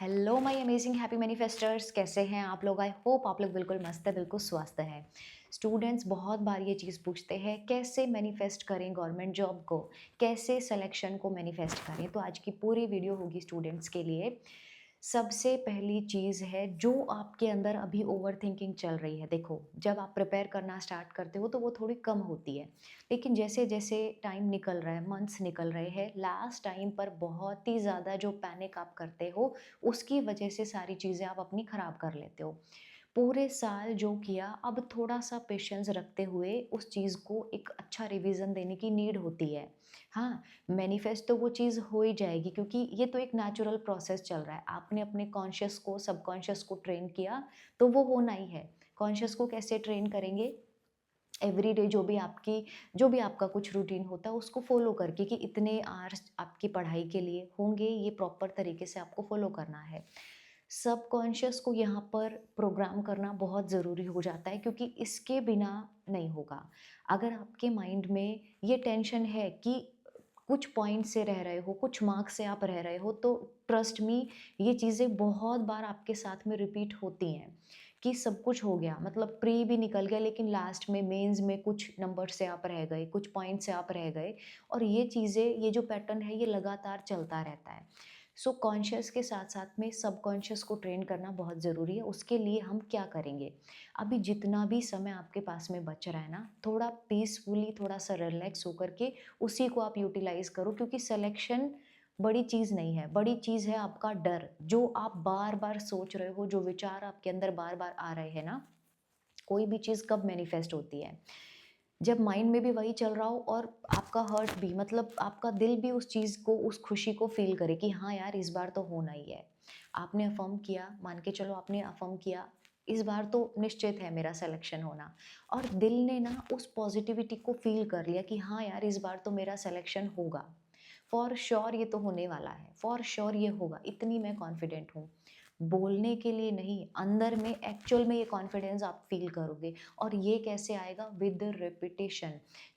Hello my amazing happy मैनिफेस्टर्स, कैसे हैं आप लोग? आई होप आप लोग बिल्कुल मस्त है, बिल्कुल स्वस्थ है। स्टूडेंट्स बहुत बार ये चीज़ पूछते हैं कैसे मैनिफेस्ट करें गवर्नमेंट जॉब को, कैसे सिलेक्शन को मैनिफेस्ट करें। तो आज की पूरी वीडियो होगी स्टूडेंट्स के लिए। सबसे पहली चीज़ है जो आपके अंदर अभी ओवरथिंकिंग चल रही है। देखो, जब आप प्रिपेयर करना स्टार्ट करते हो तो वो थोड़ी कम होती है, लेकिन जैसे-जैसे टाइम निकल रहा है, मंथ्स निकल रहे हैं, लास्ट टाइम पर बहुत ही ज़्यादा जो पैनिक आप करते हो, उसकी वजह से सारी चीज़ें आप अपनी ख़राब कर लेते हो। पूरे साल जो किया, अब थोड़ा-सा पेशेंस रखते हुए उस चीज़ को एक अच्छा रिवीज़न देने की नीड होती है। हाँ, मैनिफेस्ट तो वो चीज़ हो ही जाएगी, क्योंकि ये तो एक नेचुरल प्रोसेस चल रहा है। आपने अपने कॉन्शियस को, सबकॉन्शियस को ट्रेन किया, तो वो होना ही है। कॉन्शियस को कैसे ट्रेन करेंगे? एवरीडे जो भी आपका कुछ रूटीन होता है उसको फ़ॉलो करके, कि इतने आवर्स आपकी पढ़ाई के लिए होंगे, ये प्रॉपर तरीके से आपको फ़ॉलो करना है। सबकॉन्शियस को यहाँ पर प्रोग्राम करना बहुत ज़रूरी हो जाता है, क्योंकि इसके बिना नहीं होगा। अगर आपके माइंड में ये टेंशन है कि कुछ पॉइंट से रह रहे हो, कुछ मार्क्स से आप रह रहे हो, तो ट्रस्ट मी, ये चीज़ें बहुत बार आपके साथ में रिपीट होती हैं कि सब कुछ हो गया, मतलब प्री भी निकल गया, लेकिन लास्ट में मेंस में कुछ नंबर से आप रह गए, कुछ पॉइंट से आप रह गए। और ये चीज़ें, ये जो पैटर्न है, ये लगातार चलता रहता है। सो कॉन्शियस के साथ-साथ में सबकॉन्शियस को ट्रेन करना बहुत ज़रूरी है। उसके लिए हम क्या करेंगे? अभी जितना भी समय आपके पास में बच रहा है ना, थोड़ा पीसफुली, थोड़ा-सा रिलैक्स होकर के उसी को आप यूटिलाइज़ करो, क्योंकि सिलेक्शन बड़ी चीज़ नहीं है, बड़ी चीज़ है आपका डर, जो आप बार-बार सोच रहे हो, जो विचार आपके अंदर बार-बार आ रहे हैं ना, कोई भी चीज़ कब मैनिफेस्ट होती है? जब माइंड में भी वही चल रहा हो और आपका हर्ट भी, मतलब आपका दिल भी उस चीज़ को, उस खुशी को फ़ील करे कि हाँ यार, इस बार तो होना ही है। आपने अफ़र्म किया, मान के चलो आपने अफ़र्म किया, इस बार तो निश्चित है मेरा सिलेक्शन होना। और दिल ने ना उस पॉज़िटिविटी को फ़ील कर लिया कि हाँ यार, इस बार तो मेरा सिलेक्शन होगा। फॉर श्योर ये तो होने वाला है, फॉर श्योर ये होगा, इतनी मैं कॉन्फिडेंट हूँ। बोलने के लिए नहीं, अंदर में एक्चुअल में ये कॉन्फिडेंस आप फ़ील करोगे। और ये कैसे आएगा? With repetition.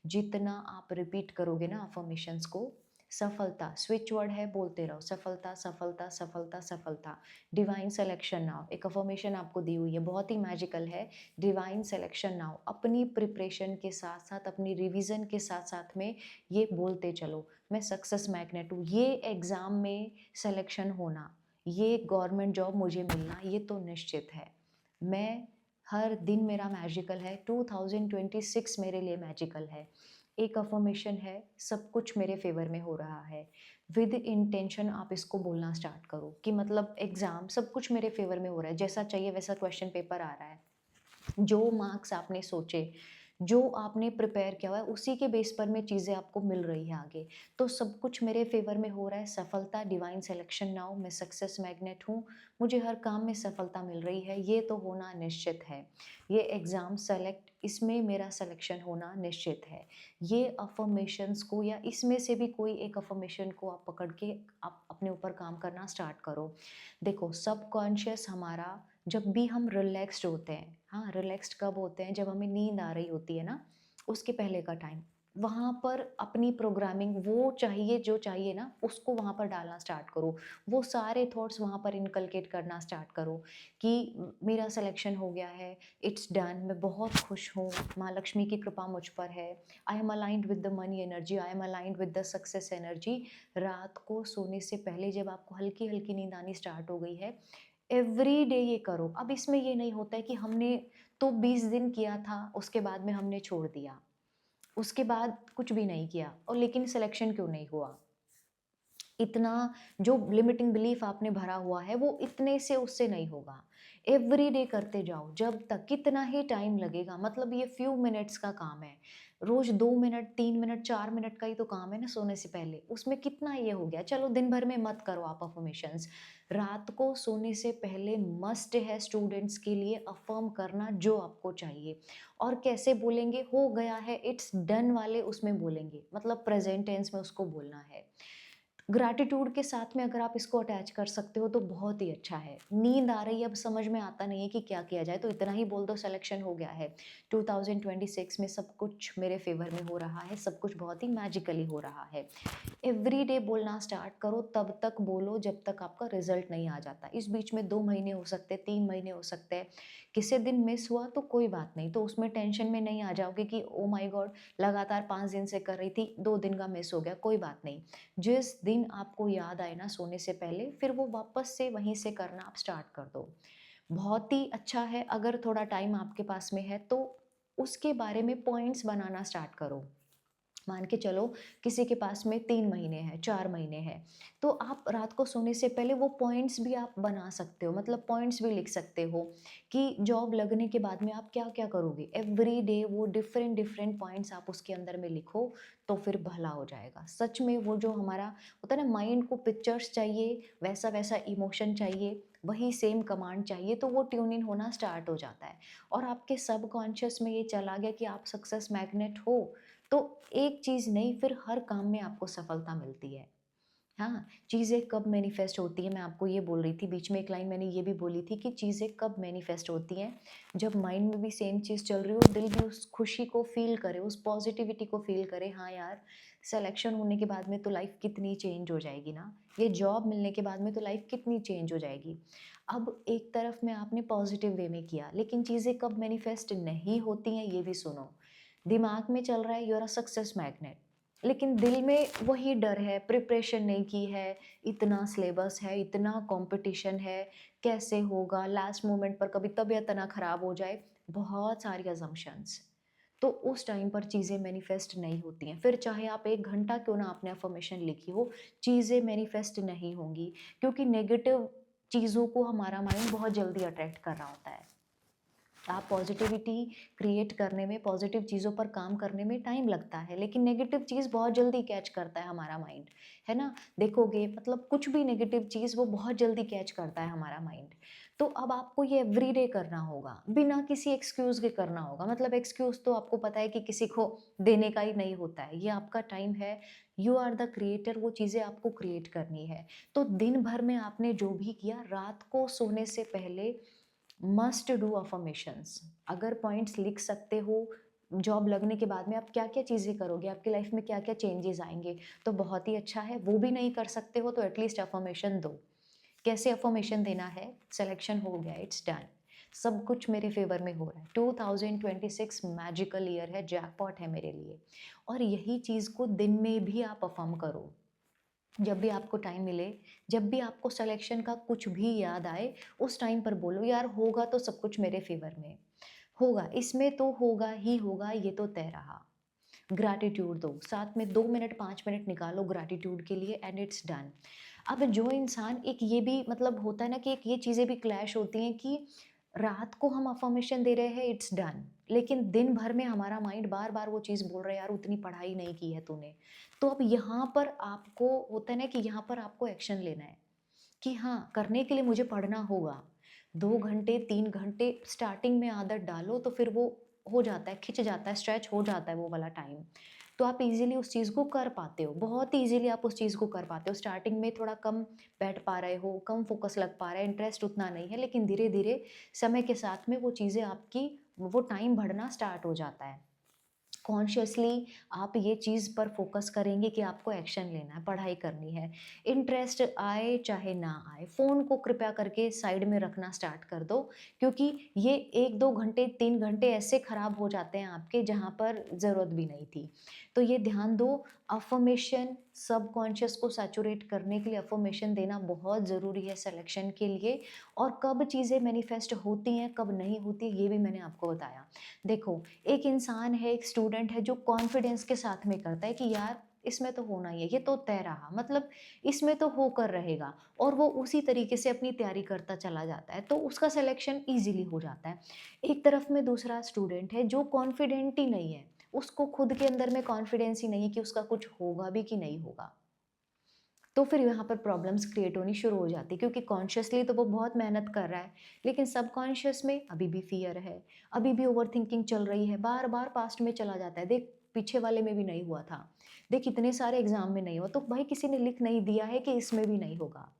जितना आप रिपीट करोगे ना अफ़र्मेशंस को, सफलता स्विच वर्ड है, बोलते रहो, सफलता, सफलता, सफलता, सफलता। डिवाइन सिलेक्शन नाउ, एक अफ़र्मेशन आपको दी हुई है, बहुत ही मैजिकल है। डिवाइन सिलेक्शन नाउ, अपनी प्रिपरेशन के साथ-साथ, अपनी रिवीज़न के साथ-साथ में ये बोलते चलो, मैं सक्सेस मैग्नेट हूँ, ये एग्ज़ाम में सिलेक्शन होना, ये गवर्नमेंट जॉब मुझे मिलना, ये तो निश्चित है। मैं हर दिन मेरा मैजिकल है, 2026 मेरे लिए मैजिकल है। एक अफ़र्मेशन है, सब कुछ मेरे फ़ेवर में हो रहा है। विद इंटेंशन आप इसको बोलना स्टार्ट करो कि मतलब एग्ज़ाम सब कुछ मेरे फ़ेवर में हो रहा है, जैसा चाहिए वैसा क्वेश्चन पेपर आ रहा है। जो मार्क्स आपने सोचे, जो आपने प्रिपेयर किया हुआ है, उसी के बेस पर में चीज़ें आपको मिल रही हैं आगे। तो सब कुछ मेरे फ़ेवर में हो रहा है, सफलता, डिवाइन सिलेक्शन नाउ, मैं सक्सेस मैग्नेट हूँ, मुझे हर काम में सफलता मिल रही है, ये तो होना निश्चित है। ये एग्ज़ाम सेलेक्ट, इसमें मेरा सिलेक्शन होना निश्चित है। ये अफ़र्मेशंस को, या इसमें से भी कोई एक अफ़र्मेशन को आप पकड़ के आप अपने ऊपर काम करना स्टार्ट करो। देखो, सबकॉन्शियस हमारा, जब भी हम रिलैक्स्ड होते हैं, हाँ, रिलैक्स्ड कब होते हैं? जब हमें नींद आ रही होती है ना, उसके पहले का टाइम, वहाँ पर अपनी प्रोग्रामिंग, वो चाहिए जो चाहिए ना, उसको वहाँ पर डालना स्टार्ट करो। वो सारे थॉट्स वहाँ पर इनकलकेट करना स्टार्ट करो कि मेरा सिलेक्शन हो गया है, इट्स डन, मैं बहुत खुश हूँ, माँ लक्ष्मी की कृपा मुझ पर है, I am aligned with the money energy, I am aligned with the success energy. रात को सोने से पहले जब आपको हल्की-हल्की नींद आनी स्टार्ट हो गई है, एवरीडे ये करो। अब इसमें ये नहीं होता है कि हमने तो 20 दिन किया था, उसके बाद में हमने छोड़ दिया। उसके बाद कुछ भी नहीं किया, और लेकिन सिलेक्शन क्यों नहीं हुआ? इतना जो लिमिटिंग बिलीफ आपने भरा हुआ है, वो इतने से उससे नहीं होगा। एवरीडे करते जाओ, जब तक, कितना ही टाइम लगेगा, मतलब ये फ्यू मिनट्स का काम है। रोज़ 2 मिनट, 3 मिनट, 4 मिनट का ही तो काम है ना सोने से पहले, उसमें कितना ये हो गया। चलो दिन भर में मत करो आप अफ़र्मेशंस, रात को सोने से पहले मस्ट है स्टूडेंट्स के लिए अफ़र्म करना जो आपको चाहिए। और कैसे बोलेंगे? हो गया है, इट्स डन वाले उसमें बोलेंगे, मतलब प्रेज़ेंट टेंस में उसको बोलना है। ग्रैटिट्यूड के साथ में अगर आप इसको अटैच कर सकते हो तो बहुत ही अच्छा है। नींद आ रही है, अब समझ में आता नहीं है कि क्या किया जाए, तो इतना ही बोल दो सिलेक्शन हो गया है। 2026 में सब कुछ मेरे फ़ेवर में हो रहा है, सब कुछ बहुत ही मैजिकली हो रहा है। एवरीडे बोलना स्टार्ट करो, तब तक बोलो जब तक आपका रिजल्ट नहीं आ जाता। इस बीच में 2 महीने हो सकते हैं, 3 महीने हो सकते हैं। किसी दिन मिस हुआ तो कोई बात नहीं, तो उसमें टेंशन में नहीं आ जाओगे कि ओह माय गॉड! लगातार 5 दिन से कर रही थी, 2 दिन का मिस हो गया, कोई बात नहीं। जिस दिन आपको याद आए ना सोने से पहले, फिर वो वापस से वहीं से करना आप स्टार्ट कर दो। बहुत ही अच्छा है, अगर थोड़ा टाइम आपके पास में है तो उसके बारे में पॉइंट्स बनाना स्टार्ट करो। मान के चलो किसी के पास में 3 महीने हैं, 4 महीने हैं, तो आप रात को सोने से पहले वो पॉइंट्स भी आप बना सकते हो, मतलब पॉइंट्स भी लिख सकते हो कि जॉब लगने के बाद में आप क्या-क्या करोगे। एवरी डे वो डिफरेंट डिफरेंट पॉइंट्स आप उसके अंदर में लिखो, तो फिर भला हो जाएगा। सच में वो जो हमारा होता है ना, माइंड को पिक्चर्स चाहिए, वैसा-वैसा इमोशन चाहिए, वही सेम कमांड चाहिए, तो वो ट्यून इन होना स्टार्ट हो जाता है। और आपके सबकॉन्शियस में ये चला गया कि आप सक्सेस मैग्नेट हो, तो एक चीज़ नहीं, फिर हर काम में आपको सफलता मिलती है। हाँ, चीज़ें कब मैनिफेस्ट होती हैं, मैं आपको ये बोल रही थी, बीच में एक लाइन मैंने ये भी बोली थी कि चीज़ें कब मैनिफेस्ट होती हैं, जब माइंड में भी सेम चीज़ चल रही हो, दिल भी उस खुशी को फ़ील करे, उस पॉज़िटिविटी को फ़ील करे, हाँ यार, सिलेक्शन होने के बाद में तो लाइफ़ कितनी चेंज हो जाएगी ना, ये जॉब मिलने के बाद में तो लाइफ़ कितनी चेंज हो जाएगी। अब एक तरफ में आपने पॉज़िटिव वे में किया, लेकिन चीज़ें कब मैनिफेस्ट नहीं होती हैं, ये भी सुनो। दिमाग में चल रहा है you are a success magnet, लेकिन दिल में वही डर है, प्रिपरेशन नहीं की है, इतना सिलेबस है, इतना कंपटीशन है, कैसे होगा, लास्ट मोमेंट पर कभी तबीयत ना खराब हो जाए, बहुत सारी असम्पशन्स। तो उस टाइम पर चीज़ें मैनिफेस्ट नहीं होती हैं। फिर चाहे आप 1 घंटा क्यों ना आपने अफ़र्मेशन लिखी हो, चीज़ें मैनिफेस्ट नहीं होंगी, क्योंकि नेगेटिव चीज़ों को हमारा माइंड बहुत जल्दी अट्रैक्ट कर रहा होता है। आप पॉजिटिविटी क्रिएट करने में, पॉजिटिव चीज़ों पर काम करने में टाइम लगता है, लेकिन नेगेटिव चीज़ बहुत जल्दी कैच करता है हमारा माइंड, है ना? देखोगे मतलब कुछ भी नेगेटिव चीज़ वो बहुत जल्दी कैच करता है हमारा माइंड। तो अब आपको ये एवरीडे करना होगा, बिना किसी एक्सक्यूज़ के करना होगा। मतलब एक्सक्यूज़ तो आपको पता है कि किसी को देने का ही नहीं होता है, ये आपका टाइम है, यू आर द क्रिएटर, वो चीज़ें आपको क्रिएट करनी है। तो दिन भर में आपने जो भी किया, रात को सोने से पहले मस्ट डू अफर्मेशंस। अगर पॉइंट्स लिख सकते हो, जॉब लगने के बाद में आप क्या-क्या चीज़ें करोगे, आपकी लाइफ में क्या-क्या चेंजेस आएँगे, तो बहुत ही अच्छा है। वो भी नहीं कर सकते हो तो एटलीस्ट अफर्मेशन दो। कैसे अफर्मेशन देना है? सिलेक्शन हो गया, इट्स डन। सब कुछ मेरे फ़ेवर में हो रहा है। 2026 मैजिकल ईयर है, जैकपॉट है मेरे लिए। और यही चीज़ को दिन में भी आप अफ़र्म करो। जब भी आपको टाइम मिले, जब भी आपको सिलेक्शन का कुछ भी याद आए, उस टाइम पर बोलो यार होगा तो सब कुछ मेरे फ़ेवर में। होगा, इसमें तो होगा ही होगा, ये तो तय रहा। ग्रैटिट्यूड दो, साथ में 2 मिनट 5 मिनट निकालो ग्रैटिट्यूड के लिए एंड इट्स डन। अब जो इंसान, एक ये भी मतलब होता है ना कि एक ये चीज़ें भी क्लैश होती हैं कि रात को हम अफ़र्मेशन दे रहे हैं इट्स डन, लेकिन दिन भर में हमारा माइंड बार-बार वो चीज़ बोल रहा है यार उतनी पढ़ाई नहीं की है तूने। तो अब यहाँ पर आपको होता है ना कि यहाँ पर आपको एक्शन लेना है कि हाँ, करने के लिए मुझे पढ़ना होगा। 2 घंटे, 3 घंटे स्टार्टिंग में आदत डालो तो फिर वो हो जाता है, खिंच जाता है, स्ट्रेच हो जाता है वो वाला टाइम। तो आप ईज़िली उस चीज़ को कर पाते हो, बहुत ईज़िली आप उस चीज़ को कर पाते हो। स्टार्टिंग में थोड़ा कम बैठ पा रहे हो, कम फ़ोकस लग पा रहा है, इंटरेस्ट उतना नहीं है, लेकिन धीरे-धीरे समय के साथ में वो चीज़ें आपकी, वो टाइम बढ़ना स्टार्ट हो जाता है। कॉन्शियसली आप ये चीज़ पर फोकस करेंगे कि आपको एक्शन लेना है, पढ़ाई करनी है। इंटरेस्ट आए चाहे ना आए, फ़ोन को कृपया करके साइड में रखना स्टार्ट कर दो, क्योंकि ये 1-2 घंटे, 3 घंटे ऐसे खराब हो जाते हैं आपके जहाँ पर ज़रूरत भी नहीं थी। तो ये ध्यान दो, अफ़र्मेशन सबकॉन्शियस को सैचुरेट करने के लिए अफ़र्मेशन देना बहुत ज़रूरी है सिलेक्शन के लिए। और कब चीज़ें मैनिफेस्ट होती हैं, कब नहीं होती, ये भी मैंने आपको बताया। देखो, एक इंसान है, एक स्टूडेंट है जो कॉन्फिडेंस के साथ में करता है कि यार इसमें तो होना ही है, ये तो तय रहा, मतलब इसमें तो होकर रहेगा, और वो उसी तरीके से अपनी तैयारी करता चला जाता है, तो उसका सिलेक्शन ईज़िली हो जाता है। एक तरफ में दूसरा स्टूडेंट है जो कॉन्फिडेंट ही नहीं है, उसको खुद के अंदर में कॉन्फिडेंस ही नहीं है कि उसका कुछ होगा भी कि नहीं होगा। तो फिर यहाँ पर प्रॉब्लम्स क्रिएट होनी शुरू हो जाती है, क्योंकि कॉन्शियसली तो वो बहुत मेहनत कर रहा है, लेकिन सबकॉन्शियस में अभी भी फ़ियर है, अभी भी ओवरथिंकिंग चल रही है, बार-बार पास्ट में चला जाता है। देख, पीछे वाले में भी नहीं हुआ था। देख इतने सारे एग्ज़ाम में नहीं हुआ, तो भाई किसी ने लिख नहीं दिया है कि इसमें भी नहीं होगा।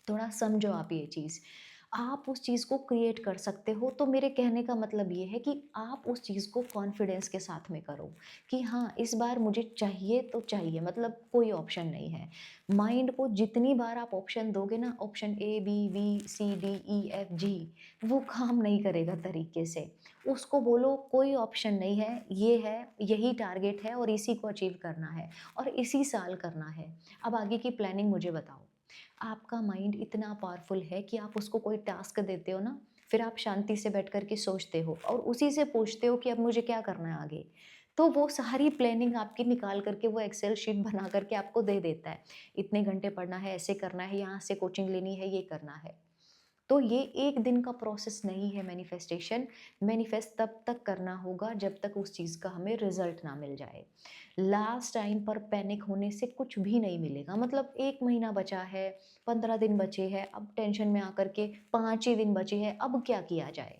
थोड़ा समझो आप ये चीज़। आप उस चीज़ को क्रिएट कर सकते हो, तो मेरे कहने का मतलब ये है कि आप उस चीज़ को कॉन्फिडेंस के साथ में करो कि हाँ, इस बार मुझे चाहिए तो चाहिए, मतलब कोई ऑप्शन नहीं है। माइंड को जितनी बार आप ऑप्शन दोगे ना, option A, B, B, C, D, E, F, G, वो काम नहीं करेगा तरीके से। उसको बोलो कोई ऑप्शन नहीं है, ये है, यही टारगेट है और इसी को अचीव करना है और इसी साल करना है। अब आगे की प्लानिंग मुझे बताओ। आपका माइंड इतना पावरफुल है कि आप उसको कोई टास्क देते हो ना, फिर आप शांति से बैठ कर के सोचते हो और उसी से पूछते हो कि अब मुझे क्या करना है आगे। तो वो सारी प्लानिंग आपकी निकाल करके वो एक्सेल शीट बना करके आपको दे देता है। इतने घंटे पढ़ना है, ऐसे करना है, यहाँ से कोचिंग लेनी है, ये करना है। तो ये एक दिन का प्रोसेस नहीं है मैनिफेस्टेशन। मैनिफेस्ट तब तक करना होगा जब तक उस चीज़ का हमें रिजल्ट ना मिल जाए। लास्ट टाइम पर पैनिक होने से कुछ भी नहीं मिलेगा। मतलब 1 महीना बचा है, 15 दिन बचे हैं, अब टेंशन में आकर के 5 ही दिन बचे हैं, अब क्या किया जाए?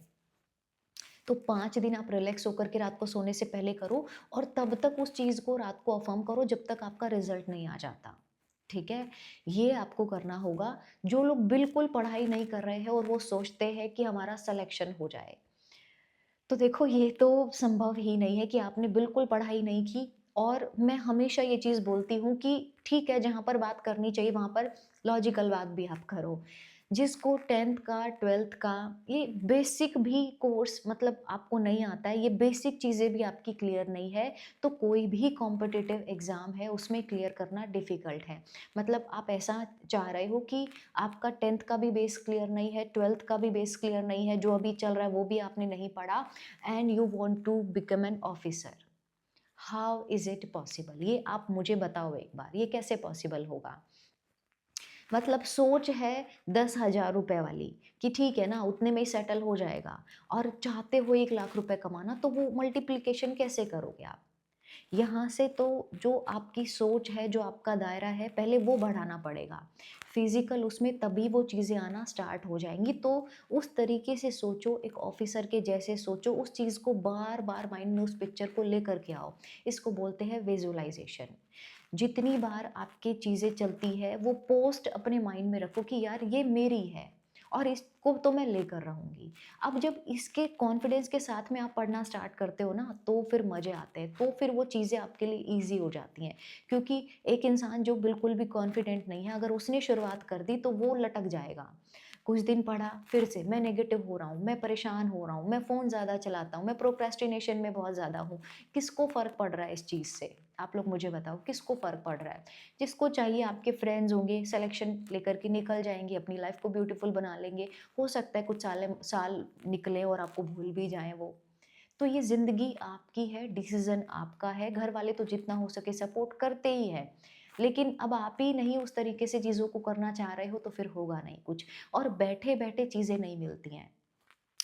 तो 5 दिन आप रिलैक्स होकर के रात को सोने से पहले करो और तब तक उस चीज़ को रात को अफ़र्म करो जब तक आपका रिज़ल्ट नहीं आ जाता। ठीक है? ये आपको करना होगा। जो लोग बिल्कुल पढ़ाई नहीं कर रहे हैं और वो सोचते हैं कि हमारा सिलेक्शन हो जाए। तो देखो ये तो संभव ही नहीं है कि आपने बिल्कुल पढ़ाई नहीं की। और मैं हमेशा ये चीज़ बोलती हूँ कि ठीक है, जहाँ पर बात करनी चाहिए वहाँ पर लॉजिकल बात भी आप करो। जिसको 10th का 12th का ये बेसिक भी कोर्स मतलब आपको नहीं आता है, ये बेसिक चीज़ें भी आपकी क्लियर नहीं है, तो कोई भी कॉम्पिटिटिव एग्ज़ाम है उसमें क्लियर करना डिफ़िकल्ट है। मतलब आप ऐसा चाह रहे हो कि आपका 10th का भी बेस क्लियर नहीं है, 12th का भी बेस क्लियर नहीं है, जो अभी चल रहा है वो भी आपने नहीं पढ़ा, and you want to become an officer. How is it possible? ये आप मुझे बताओ एक बार, ये कैसे पॉसिबल होगा? मतलब सोच है 10,000 रुपए वाली कि ठीक है ना, उतने में ही सेटल हो जाएगा, और चाहते हो 1 लाख रुपए कमाना, तो वो मल्टीप्लिकेशन कैसे करोगे आप? यहाँ से तो जो आपकी सोच है, जो आपका दायरा है, पहले वो बढ़ाना पड़ेगा। फिज़िकल उसमें तभी वो चीज़ें आना स्टार्ट हो जाएँगी। तो उस तरीके से सोचो, एक ऑफ़िसर के जैसे सोचो, उस चीज़ को बार-बार माइंड में उस पिक्चर को लेकर के आओ। इसको बोलते हैं विज़ुअलाइज़ेशन। जितनी बार आपकी चीज़ें चलती है, वो पोस्ट अपने माइंड में रखो कि यार ये मेरी है और इसको तो मैं लेकर रहूँगी। अब जब इसके कॉन्फिडेंस के साथ में आप पढ़ना स्टार्ट करते हो ना, तो फिर मज़े आते हैं, तो फिर वो चीज़ें आपके लिए ईज़ी हो जाती हैं। क्योंकि एक इंसान जो बिल्कुल भी कॉन्फिडेंट नहीं है, अगर उसने शुरुआत कर दी तो वो लटक जाएगा। कुछ दिन पढ़ा, फिर से मैं नेगेटिव हो रहा हूँ, मैं परेशान हो रहा हूँ, मैं फ़ोन ज़्यादा चलाता हूँ, मैं प्रोक्रेस्टिनेशन में बहुत ज़्यादा हूँ। किसको फ़र्क पड़ रहा है इस चीज़ से? आप लोग मुझे बताओ, किसको फ़र्क पड़ रहा है? जिसको चाहिए आपके फ्रेंड्स होंगे, सिलेक्शन लेकर के निकल जाएँगे, अपनी लाइफ़ को ब्यूटीफुल बना लेंगे। हो सकता है कुछ साल निकले और आपको भूल भी जाएँ वो। तो ये ज़िंदगी आपकी है, डिसीज़न आपका है, घर वाले तो जितना हो सके सपोर्ट करते ही हैं। लेकिन अब आप ही नहीं उस तरीके से चीज़ों को करना चाह रहे हो, तो फिर होगा नहीं कुछ। और बैठे-बैठे चीज़ें नहीं मिलती हैं।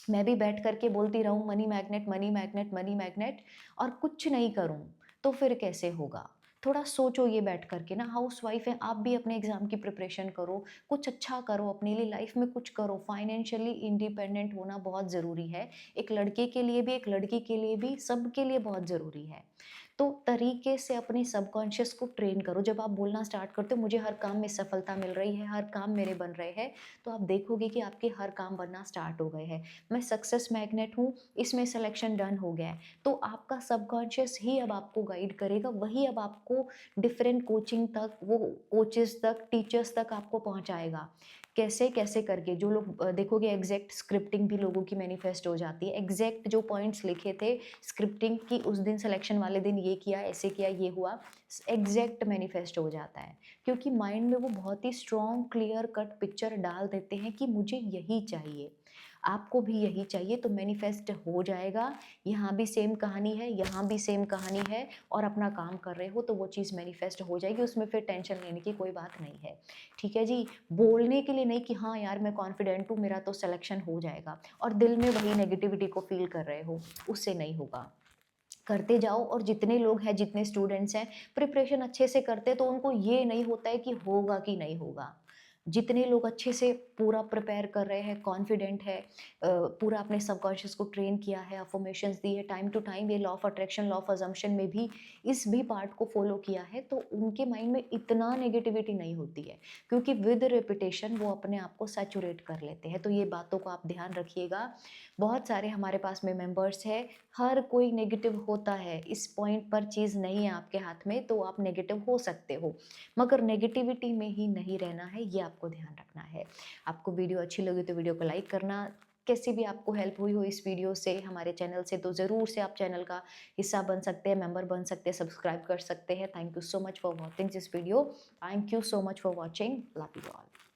मैं भी बैठ कर के बोलती रहूँ money magnet, money magnet, money magnet, और कुछ नहीं करूँ, तो फिर कैसे होगा? थोड़ा सोचो ये बैठ कर के ना, हाउसवाइफ़ हैं, आप भी अपने एग्ज़ाम की प्रिपरेशन करो, कुछ अच्छा करो, अपने लिए लाइफ़ में कुछ करो, फाइनेंशियली इंडिपेंडेंट होना बहुत ज़रूरी है। एक लड़के के लिए भी, एक लड़की के लिए भी, सबके लिए बहुत ज़रूरी है। तो तरीके से अपने सबकॉन्शियस को ट्रेन करो। जब आप बोलना स्टार्ट करते हो मुझे हर काम में सफलता मिल रही है, हर काम मेरे बन रहे हैं, तो आप देखोगे कि आपके हर काम बनना स्टार्ट हो गए हैं। मैं सक्सेस मैग्नेट हूँ, इसमें सिलेक्शन डन हो गया है। तो आपका सबकॉन्शियस ही अब आपको गाइड करेगा, वही अब आपको डिफरेंट कोचिंग तक, वो कोचेज़ तक, टीचर्स तक आपको पहुँचाएगा। कैसे-कैसे करके जो लोग देखोगे एग्ज़ैक्ट स्क्रिप्टिंग भी लोगों की मैनिफेस्ट हो जाती है। एग्ज़ैक्ट जो पॉइंट्स लिखे थे स्क्रिप्टिंग की, उस दिन सिलेक्शन वाले दिन ये किया, ऐसे किया, ये हुआ, एग्ज़ैक्ट मैनिफेस्ट हो जाता है। क्योंकि माइंड में वो बहुत ही स्ट्रॉन्ग क्लियर कट पिक्चर डाल देते हैं कि मुझे यही चाहिए। आपको भी यही चाहिए, तो मैनिफेस्ट हो जाएगा। यहाँ भी सेम कहानी है, यहाँ भी सेम कहानी है, और अपना काम कर रहे हो तो वो चीज़ मैनिफेस्ट हो जाएगी, उसमें फिर टेंशन लेने की कोई बात नहीं है। ठीक है जी? बोलने के लिए नहीं कि हाँ यार मैं कॉन्फिडेंट हूँ, मेरा तो सिलेक्शन हो जाएगा, और दिल में वही नेगेटिविटी को फ़ील कर रहे हो, उससे नहीं होगा। करते जाओ, और जितने लोग हैं, जितने स्टूडेंट्स हैं, प्रिपरेशन अच्छे से करते हैं, तो उनको ये नहीं होता है कि होगा कि नहीं होगा। जितने लोग अच्छे से पूरा प्रिपेयर कर रहे हैं, कॉन्फिडेंट है, पूरा अपने सबकॉन्शियस को ट्रेन किया है, अफर्मेशंस दी है, टाइम टू टाइम ये law of attraction, law of assumption में भी इस भी पार्ट को फॉलो किया है, तो उनके माइंड में इतना नेगेटिविटी नहीं होती है, क्योंकि विद रिपीटेशन वो अपने आप को सैचुरेट कर लेते हैं। तो ये बातों को आप ध्यान रखिएगा। बहुत सारे हमारे पास में मेंबर्स हैं, हर कोई नेगेटिव होता है, इस पॉइंट पर चीज़ नहीं है आपके हाथ में, तो आप नेगेटिव हो सकते हो, मगर नेगेटिविटी में ही नहीं रहना है, ये आपको ध्यान रखना है। आपको वीडियो अच्छी लगी तो वीडियो को लाइक करना। कैसी भी आपको हेल्प हुई हो इस वीडियो से, हमारे चैनल से, तो ज़रूर से आप चैनल का हिस्सा बन सकते हैं, मेंबर बन सकते हैं, सब्सक्राइब कर सकते हैं। Thank you so much for watching this video. Thank you so much for watching. Love you all.